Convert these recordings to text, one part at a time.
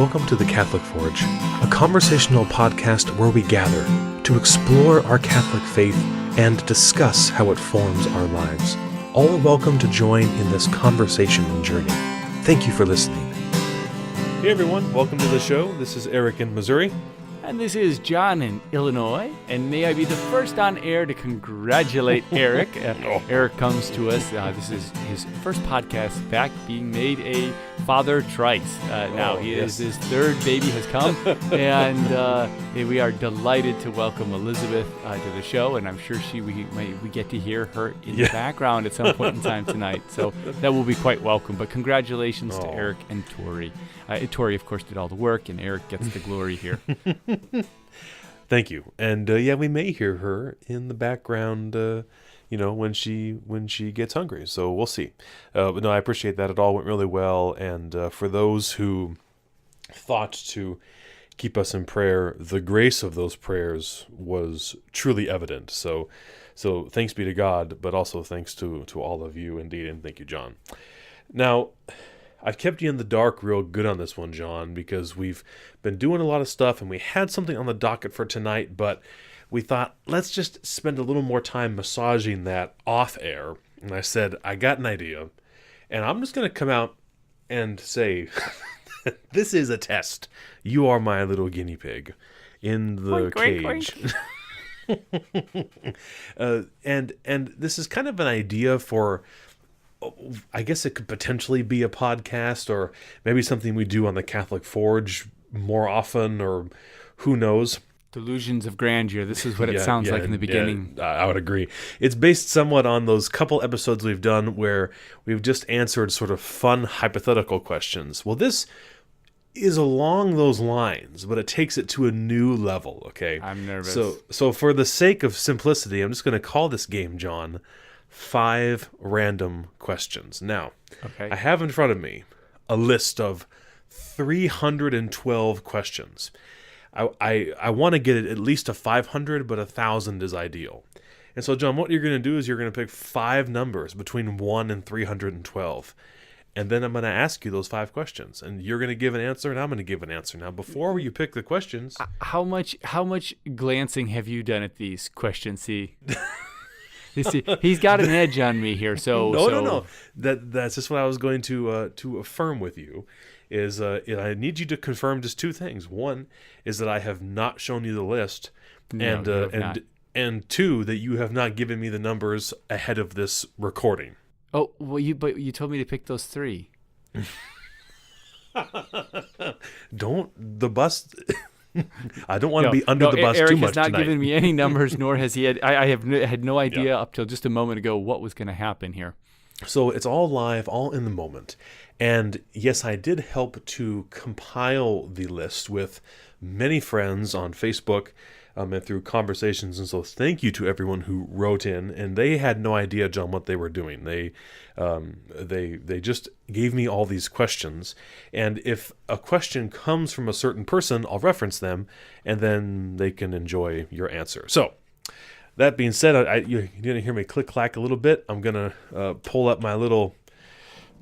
welcome to the Catholic Forge, a conversational podcast where we gather to explore our Catholic faith and discuss how it forms our lives. All are welcome to join in this conversation and journey. Thank you for listening. Hey everyone, welcome to the show. This is Eric in Missouri. And this is John in Illinois, and may I be the first on air to congratulate Eric. Eric comes to us. This is his first podcast back, being made a father thrice. His third baby has come, and we are delighted to welcome Elizabeth to the show, and I'm sure we get to hear her in the background at some point in time tonight. So that will be quite welcome. But congratulations to Eric and Tori. Tori, of course, did all the work, and Eric gets the glory here. Thank you. And we may hear her in the background, when she gets hungry. So we'll see. But no, I appreciate that. It all went really well. And for those who thought to keep us in prayer, the grace of those prayers was truly evident. So thanks be to God, but also thanks to all of you indeed. And thank you, John. Now, I've kept you in the dark real good on this one, John, because we've been doing a lot of stuff and we had something on the docket for tonight, but we thought, let's just spend a little more time massaging that off air. And I said, I got an idea, and I'm just going to come out and say, this is a test. You are my little guinea pig in the cage. And this is kind of an idea for, I guess it could potentially be a podcast, or maybe something we do on the Catholic Forge more often, or who knows. Delusions of grandeur. This is what it sounds like in the beginning. I would agree. It's based somewhat on those couple episodes we've done where we've just answered sort of fun hypothetical questions. Well, this is along those lines, but it takes it to a new level, okay? I'm nervous. So for the sake of simplicity, I'm just going to call this game, John, 5 random questions. Now, I have in front of me a list of 312 questions. I want to get it at least to 500, but 1,000 is ideal. And so, John, what you're going to do is you're going to pick 5 numbers between 1 and 312. And then I'm going to ask you those 5 questions. And you're going to give an answer, and I'm going to give an answer. Now, before you pick the questions... How much glancing have you done at these questions? See... He's got an edge on me here. No. That's just what I was going to affirm with you. Is I need you to confirm just 2 things. One is that I have not shown you the list, and 2 that you have not given me the numbers ahead of this recording. Oh well, you told me to pick those 3. I don't want to be under the bus Eric too much has not tonight. given me any numbers, nor has he had. I had no idea up till just a moment ago what was going to happen here. So it's all live, all in the moment. And yes, I did help to compile the list with many friends on Facebook and through conversations. And so thank you to everyone who wrote in. And they had no idea, John, what they were doing. They just gave me all these questions. And if a question comes from a certain person, I'll reference them, and then they can enjoy your answer. So that being said, you're going to hear me click-clack a little bit. I'm going to pull up my little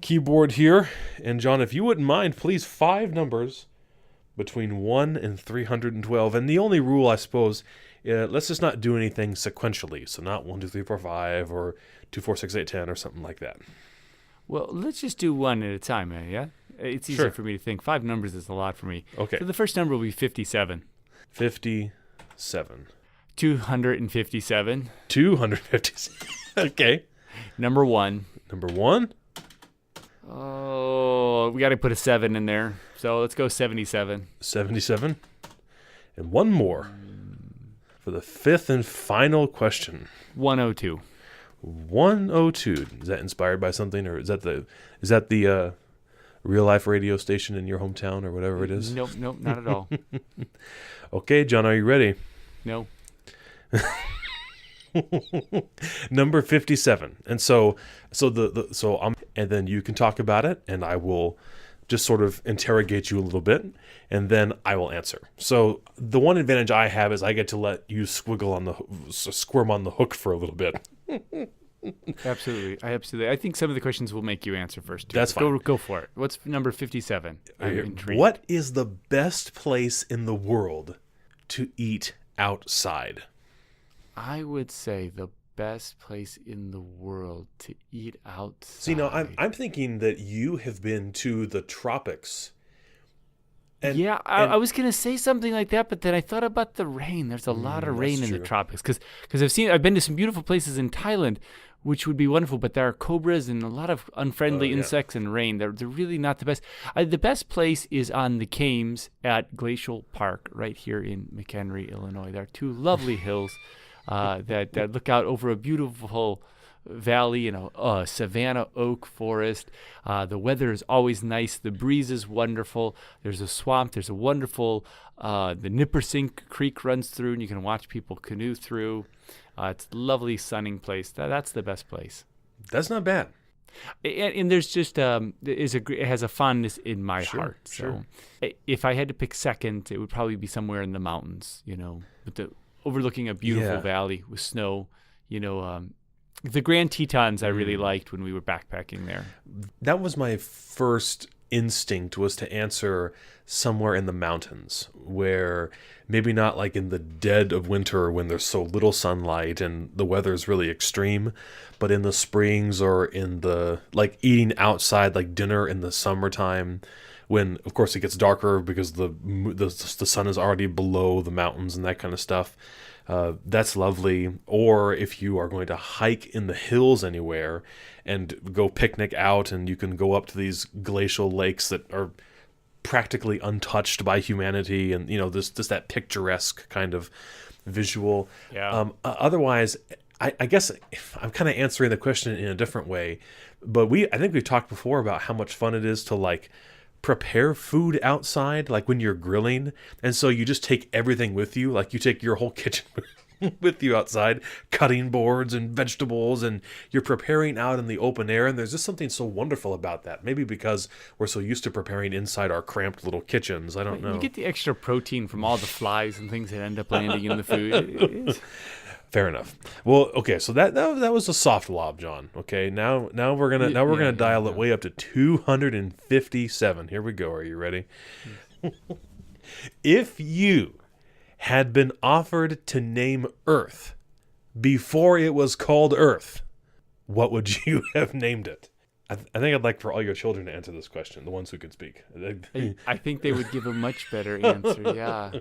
keyboard here. And John, if you wouldn't mind, please, 5 numbers between 1 and 312. And the only rule, I suppose, let's just not do anything sequentially. So not 1, 2, 3, 4, 5, or 2, 4, 6, 8, 10, or something like that. Well, let's just do 1 at a time, yeah? It's easier for me to think. 5 numbers is a lot for me. Okay. So the first number will be 57. 57. 257. 257. Okay. Number 1. Number 1? Oh, we got to put a 7 in there. So let's go 77. 77. And one more for the 5th and final question. 102. 102. Is that inspired by something, or is that the real life radio station in your hometown, or whatever it is? Nope, not at all. Okay, John, are you ready? No. Number 57. And and then you can talk about it, and I will just sort of interrogate you a little bit, and then I will answer. So the one advantage I have is I get to let you squirm on the hook for a little bit. Absolutely. I think some of the questions will make you answer first, too. That's fine. Go for it. What's number 57? I'm intrigued. What is the best place in the world to eat outside? I would say the best place in the world to eat outside. See, now I'm thinking that you have been to the tropics. I was gonna say something like that, but then I thought about the rain. There's a lot of rain in the tropics because I've been to some beautiful places in Thailand, which would be wonderful, but there are cobras and a lot of unfriendly insects and rain. They're really not the best. The best place is on the Kames at Glacial Park right here in McHenry, Illinois. There are two lovely hills that look out over a beautiful valley in a savanna oak forest. The weather is always nice. The breeze is wonderful. There's a swamp. There's a wonderful, the Nippersink Creek runs through, and you can watch people canoe through. It's a lovely sunning place. That's the best place. That's not bad. And there's just it has a fondness in my heart. So if I had to pick second, it would probably be somewhere in the mountains, overlooking a beautiful valley with snow, the Grand Tetons I really liked when we were backpacking there. That was my first instinct, was to answer somewhere in the mountains, where maybe not like in the dead of winter when there's so little sunlight and the weather is really extreme, but in the springs or in the, like, eating outside, like dinner in the summertime, when of course it gets darker because the sun is already below the mountains and that kind of stuff. That's lovely. Or if you are going to hike in the hills anywhere and go picnic out, and you can go up to these glacial lakes that are practically untouched by humanity, and this that picturesque kind of visual. Otherwise, I guess I'm kind of answering the question in a different way, but I think we've talked before about how much fun it is to, like, prepare food outside, like when you're grilling, and so you just take everything with you, like you take your whole kitchen with you outside, cutting boards and vegetables, and you're preparing out in the open air. And there's just something so wonderful about that, maybe because we're so used to preparing inside our cramped little kitchens. I don't know. You get the extra protein from all the flies and things that end up landing in the food. Fair enough. Well, okay, so that was a soft lob, John. Okay, now we're gonna dial it way up to 257. Here we go. Are you ready? If you had been offered to name Earth before it was called Earth, what would you have named it? I think I'd like for all your children to answer this question, the ones who can speak. I think they would give a much better answer. Yeah,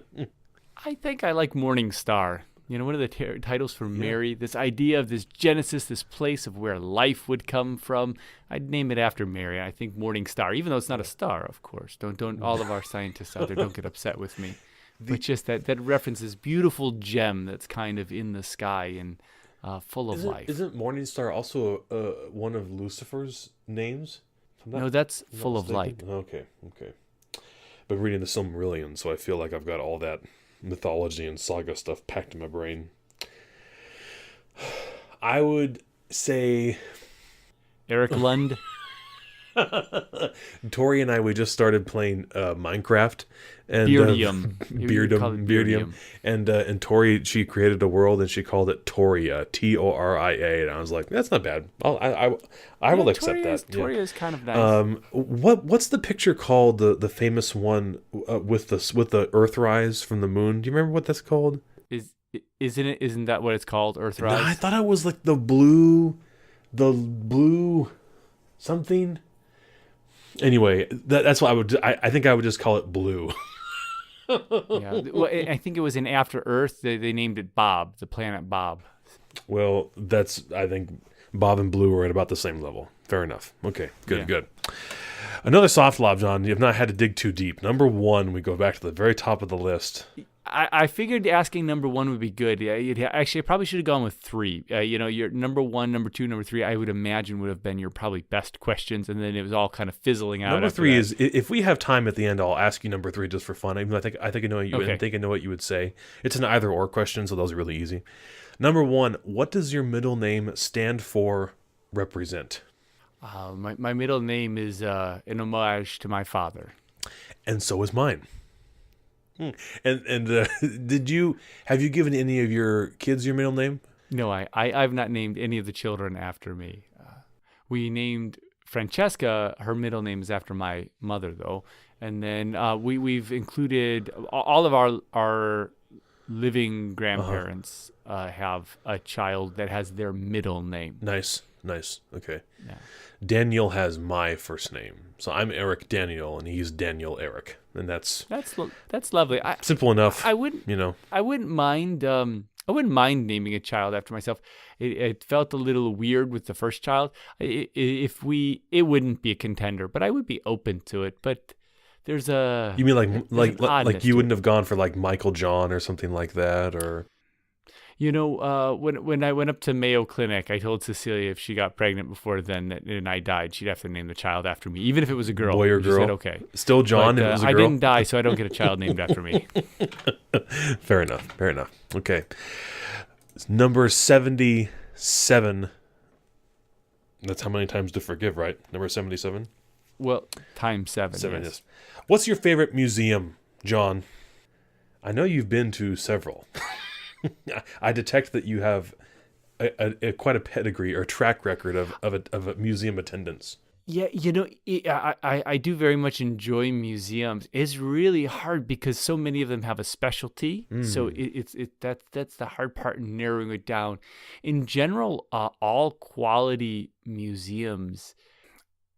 I think I like Morning Star. One of the titles for Mary, this idea of this Genesis, this place of where life would come from. I'd name it after Mary. I think Morning Star, even though it's not a star, of course. Don't all of our scientists out there don't get upset with me. But just that references beautiful gem that's kind of in the sky and full of life. Isn't Morning Star also one of Lucifer's names? No, that's full of light. Okay. Been reading the Silmarillion, so I feel like I've got all that mythology and saga stuff packed in my brain. I would say Eric Lund. Tori and we just started playing Minecraft and Beardium. And Tori, she created a world and she called it Toria, Toria, and I was like, that's not bad. I will accept that. Toria is kind of nice. What's the picture called? The famous one with the Earthrise from the moon. Do you remember what that's called? Isn't that what it's called? Earthrise? No, I thought it was like the blue something. Anyway, that's what I would. I think I would just call it Blue. Yeah, well, I think it was in After Earth. They named it Bob, the planet Bob. Well, I think Bob and Blue are at about the same level. Fair enough. Okay, good. Another soft lob, John. You have not had to dig too deep. Number 1, we go back to the very top of the list. I figured asking number 1 would be good. Actually, I probably should have gone with 3. Your number 1, number 2, number 3, I would imagine would have been your probably best questions, and then it was all kind of fizzling out. Number 3 is, if we have time at the end, I'll ask you number 3 just for fun. I think I know you. Okay. I think I know what you would say. It's an either or question, so those are really easy. Number 1, what does your middle name stand for, represent? My middle name is an homage to my father, and so is mine. And have you given any of your kids your middle name? No, I've not named any of the children after me. We named Francesca. Her middle name is after my mother, though. And then we've included all of our living grandparents have a child that has their middle name. Nice. Okay. Yeah. Daniel has my first name, so I'm Eric Daniel, and he's Daniel Eric, and that's lovely. simple enough. I wouldn't mind. I wouldn't mind naming a child after myself. It felt a little weird with the first child. It wouldn't be a contender, but I would be open to it. But there's a You mean like you wouldn't it. have gone for like Michael John or something like that, or when I went up to Mayo Clinic, I told Cecilia if she got pregnant before then and I died, she'd have to name the child after me, even if it was a girl. Boy or She girl? said okay. Still John? But, if it was a I girl? didn't die, so I don't get a child named after me. Fair enough. Okay. It's number 77. That's how many times to forgive, right? Number 77? Well, times 7. 7, yes. yes. What's your favorite museum, John? I know you've been to several. I detect that you have quite a pedigree or track record of a museum attendance. Yeah, I do very much enjoy museums. It's really hard because so many of them have a specialty. So that's the hard part in narrowing it down. In general, all quality museums.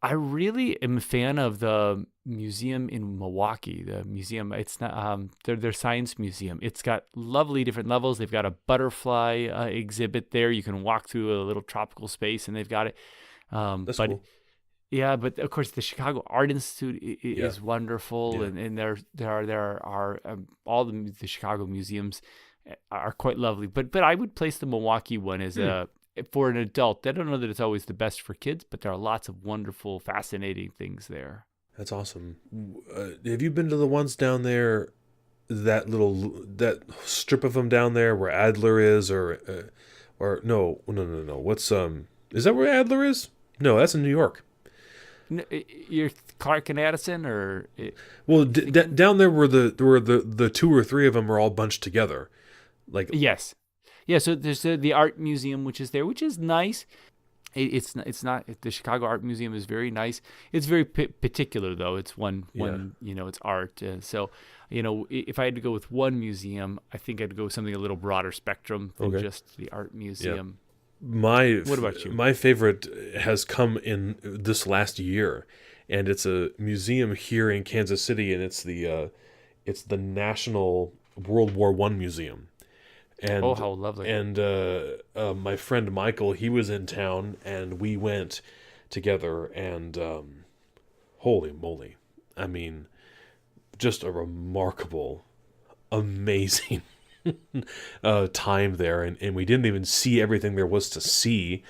I really am a fan of the museum in Milwaukee. The museum, it's not their science museum. It's got lovely different levels. They've got a butterfly exhibit there. You can walk through a little tropical space, and they've got it. That's cool. Yeah, but of course the Chicago Art Institute is wonderful, and there are all the Chicago museums are quite lovely. But I would place the Milwaukee one as for an adult. I don't know that it's always the best for kids, but there are lots of wonderful, fascinating things there. That's awesome. Have you been to the ones down there? That strip of them down there where Adler is, or no. What's is that where Adler is? No, that's in New York. You're Clark and Addison, or down there where the 2 or 3 of them are all bunched together, like yes, yeah. So there's the art museum, which is there, which is nice. It's not the Chicago Art Museum is very nice. It's very particular though. It's one it's art. So if I had to go with one museum, I think I'd go with something a little broader spectrum than just the art museum. Yeah. What about you? My favorite has come in this last year, and it's a museum here in Kansas City, and it's the National World War I Museum. And, oh, how lovely! And my friend Michael, he was in town, and we went together. And holy moly, I mean, just a remarkable, amazing time there, and we didn't even see everything there was to see,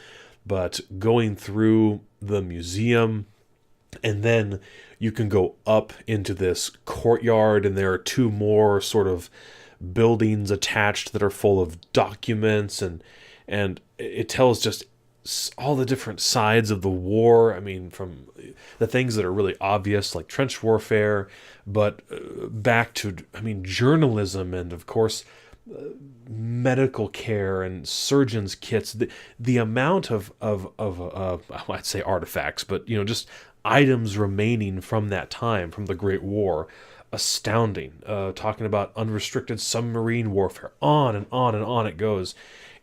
but going through the museum, and then you can go up into this courtyard, and there are 2 more sort of buildings attached that are full of documents, and it tells just all the different sides of the war. I mean, from the things that are really obvious like trench warfare, but back to journalism, and of course medical care and surgeons kits. The amount of I'd say artifacts, but just items remaining from that time, from the Great War, astounding. Talking about unrestricted submarine warfare, on and on and on it goes.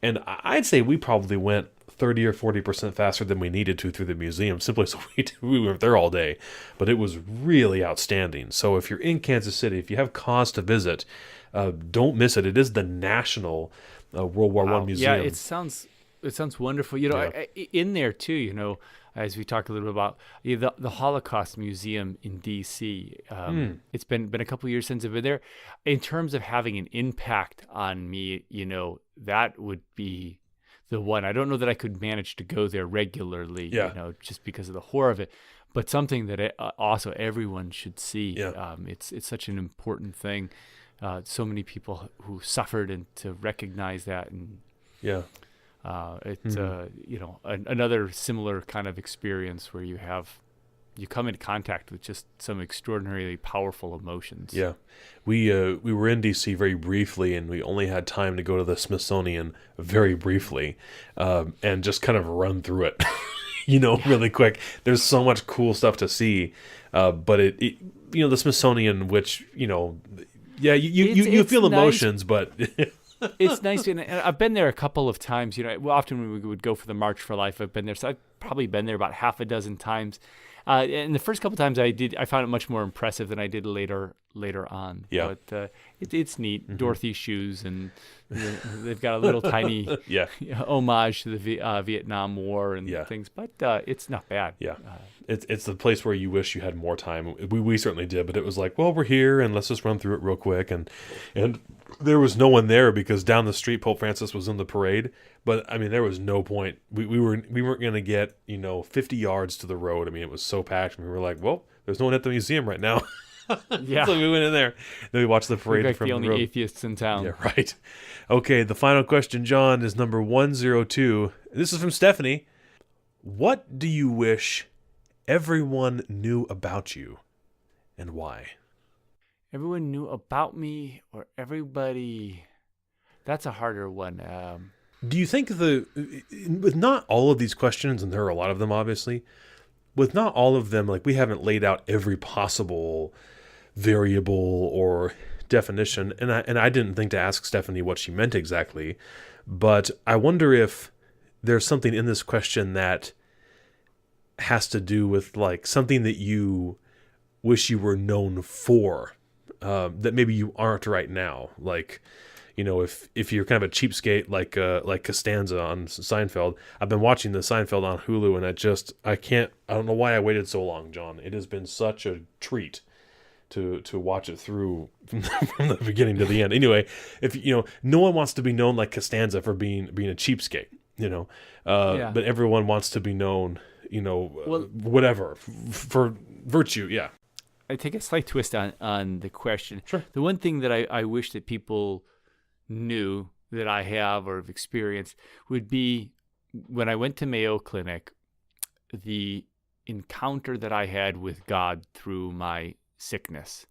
And I'd say we probably went 30 or 40% faster than we needed to through the museum, simply so we were there all day. But it was really outstanding. So if you're in Kansas City, if you have cause to visit, don't miss it. It is the National World War I Museum. Yeah, it sounds wonderful. In there too, as we talked a little bit about the Holocaust Museum in D.C. It's been a couple of years since I've been there. In terms of having an impact on me, that would be the one. I don't know that I could manage to go there regularly, just because of the horror of it, but something that also everyone should see. Yeah. It's such an important thing. So many people who suffered, and to recognize that, and it's another similar kind of experience where you have you come into contact with just some extraordinarily powerful emotions. Yeah. We were in DC very briefly, and we only had time to go to the Smithsonian very briefly, and just kind of run through it, really quick. There's so much cool stuff to see, but it the Smithsonian, which yeah, you feel nice. emotions, but It's nice, and I've been there a couple of times. Often when we would go for the March for Life, I've been there. So I've probably been there about half a dozen times. And the first couple times I found it much more impressive than I did later on. Yeah. But it's neat. Mm-hmm. Dorothy's shoes, and they've got a little tiny homage to the Vietnam War and things. But it's not bad. Yeah. It's the place where you wish you had more time. We certainly did, but it was like, well, we're here, and let's just run through it real quick. And there was no one there because down the street Pope Francis was in the parade. But I mean, there was no point. We weren't going to get 50 yards to the road. I mean, it was so packed. And we were like, well, there's no one at the museum right now. Yeah. So we went in there. Then we watched the parade like from the only road. atheists in town. Yeah, right. Okay, the final question, John, is number 102. This is from Stephanie. What do you wish everyone knew about you, and why? Everyone knew about me, or everybody? That's a harder one. Do you think with not all of these questions, and there are a lot of them, obviously, with not all of them, like we haven't laid out every possible variable or definition, and I didn't think to ask Stephanie what she meant exactly, but I wonder if there's something in this question that has to do with like something that you wish you were known for, that maybe you aren't right now. Like, if you're kind of a cheapskate like Costanza on Seinfeld. I've been watching the Seinfeld on Hulu, and I don't know why I waited so long, John. It has been such a treat to watch it through from the beginning to the end. Anyway, if no one wants to be known like Costanza for being a cheapskate, but everyone wants to be known, whatever, for virtue. Yeah. I take a slight twist on the question. Sure. The one thing that I wish that people knew that I have or have experienced would be when I went to Mayo Clinic, the encounter that I had with God through my sickness.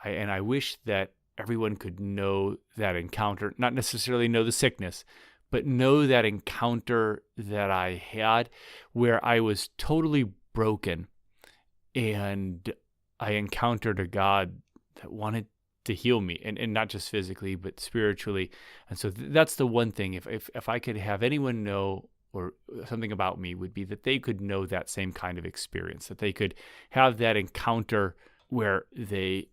And I wish that everyone could know that encounter, not necessarily know the sickness, but know that encounter that I had where I was totally broken, and I encountered a God that wanted to heal me, and not just physically, but spiritually. And so that's the one thing. If I could have anyone know or something about me, would be that they could know that same kind of experience, that they could have that encounter where they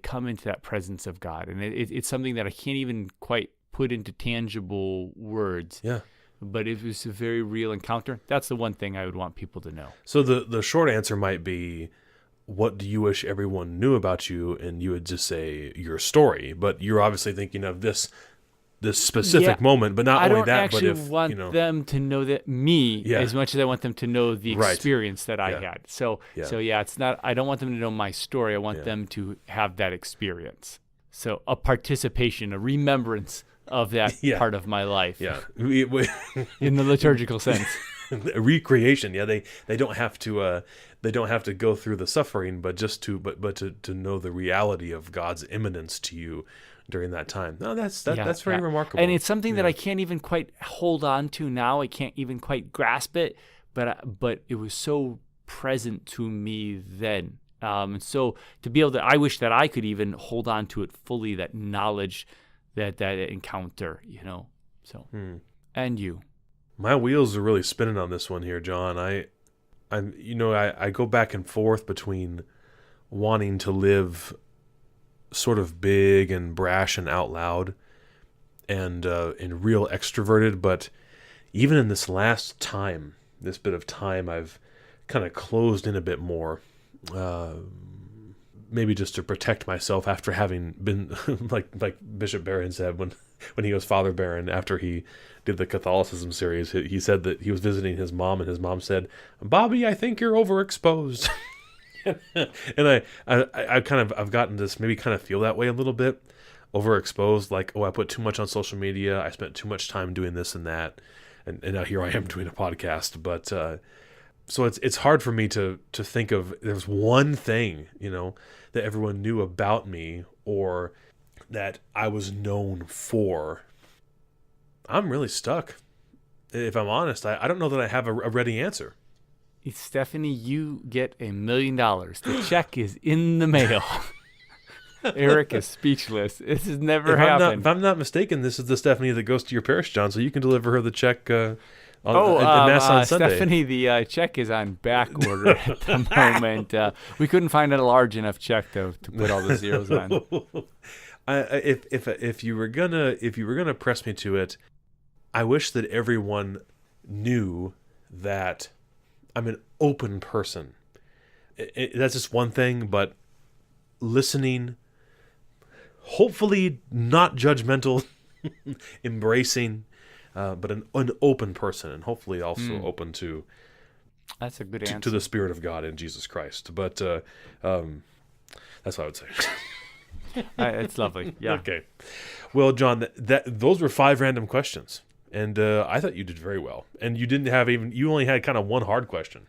come into that presence of God. And it's something that I can't even quite put into tangible words. Yeah. But it was a very real encounter. That's the one thing I would want people to know. So the short answer might be, what do you wish everyone knew about you? And you would just say your story. But you're obviously thinking of this specific moment, but not only that, but if I don't actually want them to know that as much as I want them to know the experience that I had. So it's not. I don't want them to know my story. I want them to have that experience. So a participation, a remembrance of that part of my life. Yeah, in the liturgical sense. A recreation. Yeah, they don't have to. They don't have to go through the suffering, but just to know the reality of God's immanence to you during that time. No, that's very remarkable. And it's something that I can't even quite hold on to now. I can't even quite grasp it, but it was so present to me then. So to be able to, I wish that I could even hold on to it fully, that knowledge, that encounter, So, and you. My wheels are really spinning on this one here, John. I go back and forth between wanting to live sort of big and brash and out loud and real extroverted, but even in this bit of time, I've kind of closed in a bit more, maybe just to protect myself after having been like Bishop Barron said when he was Father Barron after he did the Catholicism series. He said that he was visiting his mom, and his mom said, "Bobby, I think you're overexposed." And I've gotten to maybe kind of feel that way a little bit, overexposed, like, I put too much on social media, I spent too much time doing this and that, and now here I am doing a podcast. But so it's hard for me to think of there's one thing, that everyone knew about me or that I was known for. I'm really stuck. If I'm honest, I don't know that I have a ready answer. Stephanie, you get $1 million. The check is in the mail. Eric is speechless. This has never happened. If I'm not mistaken, this is the Stephanie that goes to your parish, John, so you can deliver her the check in Mass on Sunday. Stephanie, the check is on back order at the moment. We couldn't find a large enough check to put all the zeros on. If you were gonna press me to it, I wish that everyone knew that I'm an open person. That's just one thing, but listening, hopefully not judgmental, embracing, but an open person, and hopefully also open to. That's a good answer. To the Spirit of God in Jesus Christ. But that's what I would say. It's lovely. Yeah. Okay. Well, John, those were 5 random questions. And I thought you did very well. And you only had kind of one hard question.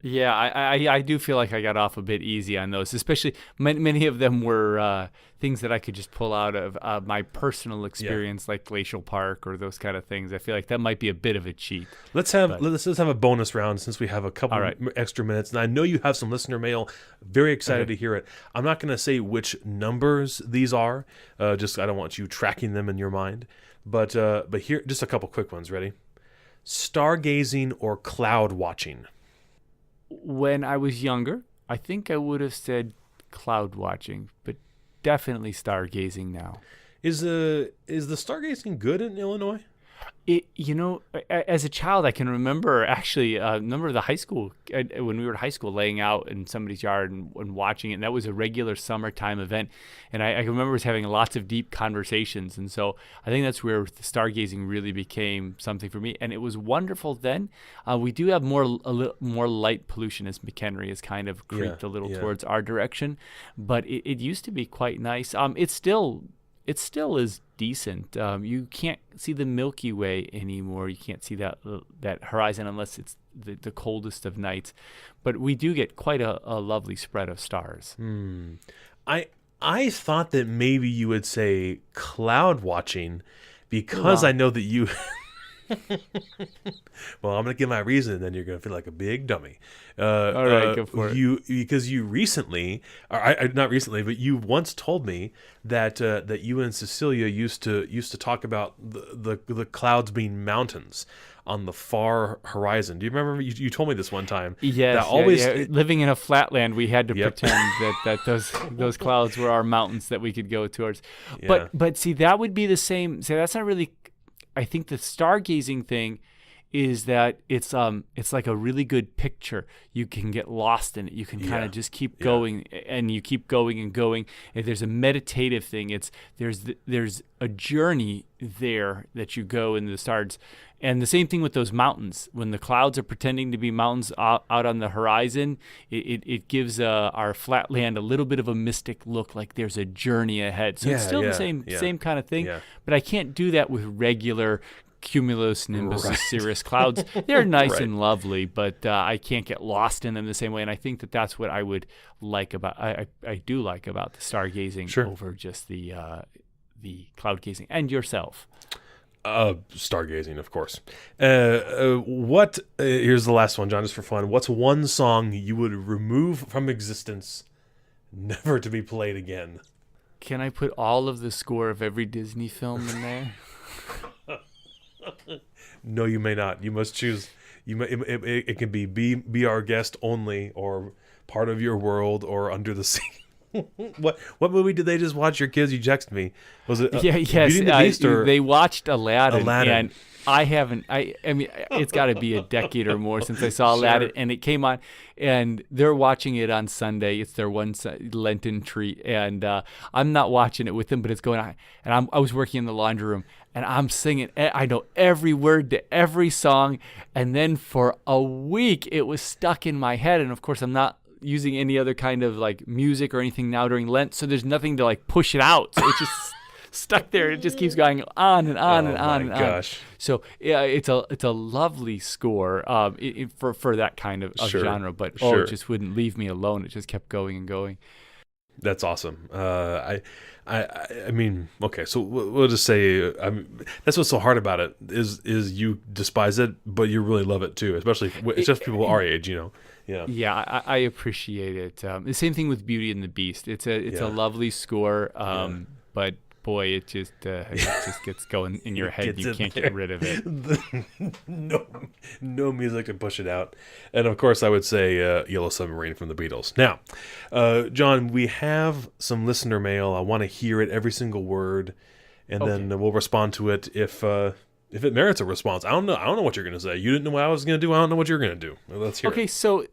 Yeah, I do feel like I got off a bit easy on those, especially many of them were things that I could just pull out of my personal experience, like Glacial Park or those kind of things. I feel like that might be a bit of a cheat. Let's have a bonus round since we have a couple extra minutes. And I know you have some listener mail. Very excited to hear it. I'm not going to say which numbers these are. I don't want you tracking them in your mind. But here, just a couple quick ones. Ready? Stargazing or cloud watching? When I was younger, I think I would have said cloud watching, but definitely stargazing now. Is the stargazing good in Illinois? As a child, I can remember the high school, when we were in high school, laying out in somebody's yard and watching it. And that was a regular summertime event. And I remember us having lots of deep conversations. And so I think that's where the stargazing really became something for me. And it was wonderful then. We do have a little more light pollution as McHenry has kind of creeped a little towards our direction. But it used to be quite nice. It still is decent. You can't see the Milky Way anymore. You can't see that horizon unless it's the coldest of nights. But we do get quite a lovely spread of stars. I thought that maybe you would say cloud watching because I know that you... Well, I'm going to give my reason, and then you're going to feel like a big dummy. All right, go for it. Because you recently, not recently, but you once told me that you and Cecilia used to talk about the clouds being mountains on the far horizon. Do you remember? You told me this one time. Yes. Living in a flatland, we had to pretend that those clouds were our mountains that we could go towards. Yeah. But see, that would be the same. See, that's not really. I think the stargazing thing is that it's like a really good picture. You can get lost in it. You can kind of just keep going, and you keep going and going. And there's a meditative thing. There's a journey there that you go in the stars. And the same thing with those mountains. When the clouds are pretending to be mountains out on the horizon, it gives our flat land a little bit of a mystic look, like there's a journey ahead. So it's still the same kind of thing. Yeah. But I can't do that with regular cumulus, nimbus, cirrus clouds. They're nice and lovely, but I can't get lost in them the same way. And I think that's what I would like about I do like about the stargazing over just the cloud gazing. And yourself. Stargazing, of course. Here's the last one, John, just for fun. What's one song you would remove from existence, never to be played again? Can I put all of the score of every Disney film in there? No, you may not. You must choose. It can be our guest only, or part of your world, or Under the Sea. What movie did they just watch? Your kids, you texted me. Was it Beauty and the Beast, or they watched Aladdin. And I haven't. I mean, it's got to be a decade or more since I saw Aladdin, and it came on, and they're watching it on Sunday. It's their one Lenten treat, and I'm not watching it with them, but it's going on. And I was working in the laundry room, and I'm singing. I know every word to every song, and then for a week it was stuck in my head. And of course, I'm not using any other kind of like music or anything now during Lent, so there's nothing to like push it out. So it's just stuck there. It just keeps going on and on and on and on. Gosh. So yeah, it's a lovely score for that kind of Sure. genre. But Sure. it just wouldn't leave me alone. It just kept going and going. That's awesome. I mean, okay, so we'll just say, that's what's so hard about it is you despise it, but you really love it too, especially people our age, Yeah. Yeah, I appreciate it. The same thing with Beauty and the Beast. It's a lovely score, but boy, it just gets going in your head. You can't get rid of it. No music to push it out. And of course, I would say Yellow Submarine from the Beatles. Now, John, we have some listener mail. I want to hear it, every single word, and then we'll respond to it if it merits a response. I don't know what you're going to say. You didn't know what I was going to do. I don't know what you're going to do. Let's hear it. Okay, so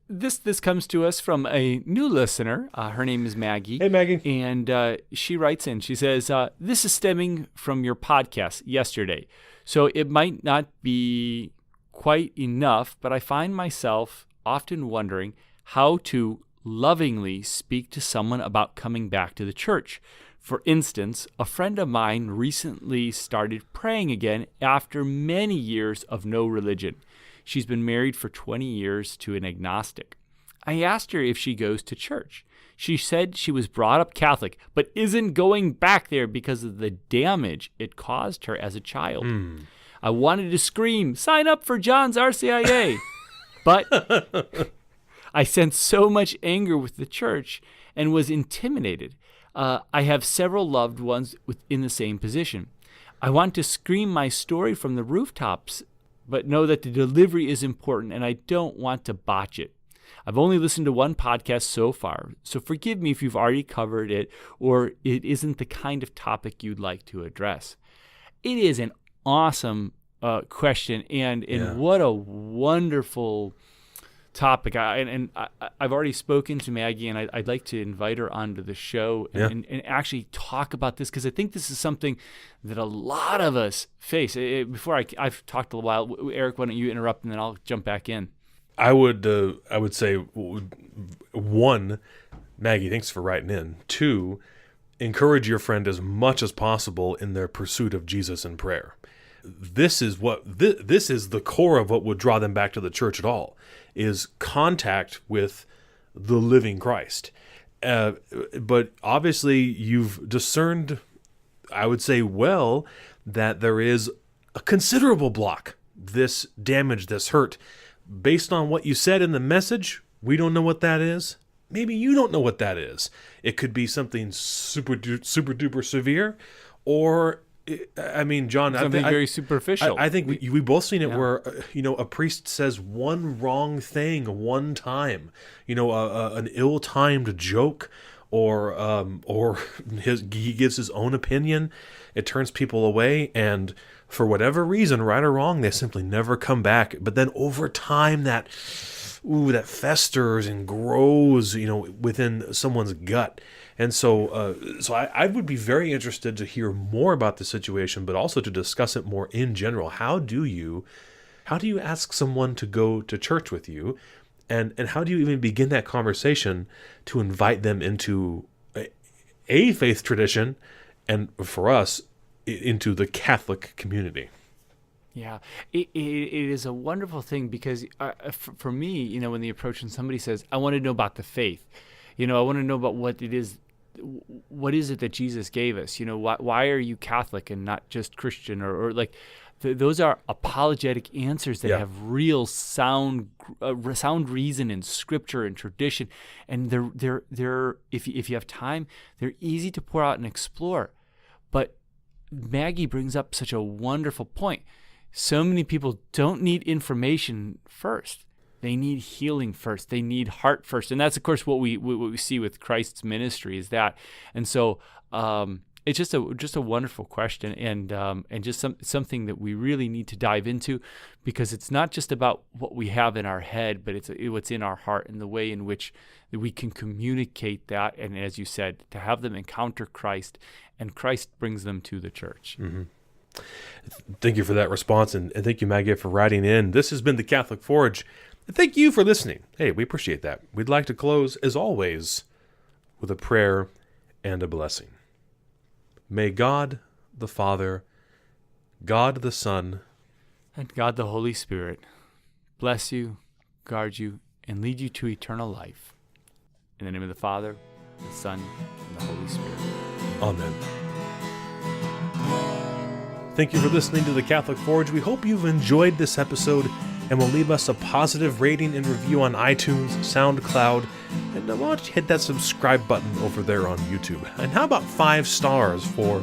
this comes to us from a new listener. Her name is Maggie. Hey, Maggie. And she writes in. She says, this is stemming from your podcast yesterday. So it might not be quite enough, but I find myself often wondering how to lovingly speak to someone about coming back to the church. For instance, a friend of mine recently started praying again after many years of no religion. She's been married for 20 years to an agnostic. I asked her if she goes to church. She said she was brought up Catholic, but isn't going back there because of the damage it caused her as a child. I wanted to scream, sign up for John's RCIA. But I sensed so much anger with the church and was intimidated. I have several loved ones in the same position. I want to scream my story from the rooftops, but know that the delivery is important and I don't want to botch it. I've only listened to one podcast so far, so forgive me if you've already covered it or it isn't the kind of topic you'd like to address. It is an awesome question, and what a wonderful topic. I've already spoken to Maggie, and I'd like to invite her onto the show and actually talk about this, because I think this is something that a lot of us face. Before I've talked a while, Eric, why don't you interrupt, and then I'll jump back in. I would say, one, Maggie, thanks for writing in. Two, encourage your friend as much as possible in their pursuit of Jesus in prayer. This is the core of what would draw them back to the church at all, is contact with the living Christ. But obviously you've discerned, I would say, well, that there is a considerable block, this damage, this hurt. Based on what you said in the message, we don't know what that is. Maybe you don't know what that is. It could be something super duper severe, or, I mean, John, something very superficial. I think we both seen it where a priest says one wrong thing one time, an ill-timed joke, or he gives his own opinion. It turns people away, and for whatever reason, right or wrong, they simply never come back. But then over time, that festers and grows, within someone's gut. And so I would be very interested to hear more about the situation, but also to discuss it more in general. How do you ask someone to go to church with you, and how do you even begin that conversation to invite them into a faith tradition, and for us, into the Catholic community? Yeah, it is a wonderful thing, because for me, when the approach, and somebody says, I want to know about the faith, I want to know about what it is. What is it that Jesus gave us? Why are you Catholic and not just Christian? Or like, those are apologetic answers that have real sound reason in Scripture and tradition, and they're if you have time, they're easy to pour out and explore. But Maggie brings up such a wonderful point. So many people don't need information first. They need healing first. They need heart first. And that's, of course, what we see with Christ's ministry is that. And so it's just a wonderful question, and just something that we really need to dive into, because it's not just about what we have in our head, but it's what's in our heart, and the way in which we can communicate that. And as you said, to have them encounter Christ, and Christ brings them to the church. Mm-hmm. Thank you for that response, and thank you, Maggie, for writing in. This has been the Catholic Forge. Thank you for listening. Hey, we appreciate that. We'd like to close, as always, with a prayer and a blessing. May God the Father, God the Son, And God the Holy Spirit bless you, guard you, and lead you to eternal life. In the name of the Father, the Son, and the Holy Spirit. Amen. Thank you for listening to The Catholic Forge. We hope you've enjoyed this episode and will leave us a positive rating and review on iTunes, SoundCloud, and why don't you hit that subscribe button over there on YouTube. And how about 5 stars for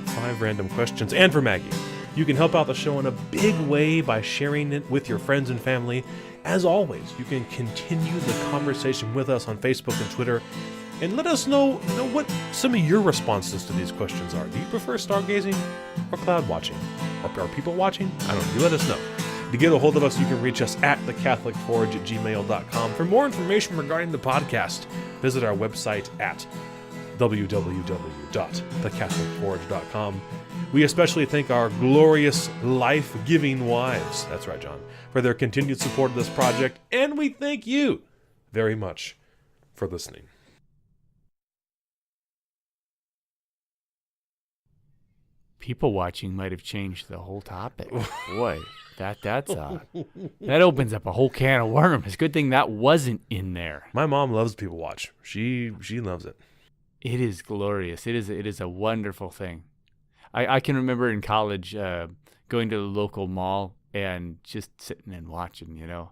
5 random questions, and for Maggie. You can help out the show in a big way by sharing it with your friends and family. As always, you can continue the conversation with us on Facebook and Twitter, and let us know what some of your responses to these questions are. Do you prefer stargazing or cloud watching? Or are people watching? I don't know. You let us know. To get a hold of us, you can reach us at thecatholicforge@gmail.com. For more information regarding the podcast, visit our website at www.thecatholicforge.com. We especially thank our glorious, life-giving wives, that's right, John, for their continued support of this project, and we thank you very much for listening. People watching might have changed the whole topic. Boy, that opens up a whole can of worms. Good thing that wasn't in there. My mom loves people watch. She loves it. It is glorious. It is a wonderful thing. I can remember in college going to the local mall and just sitting and watching,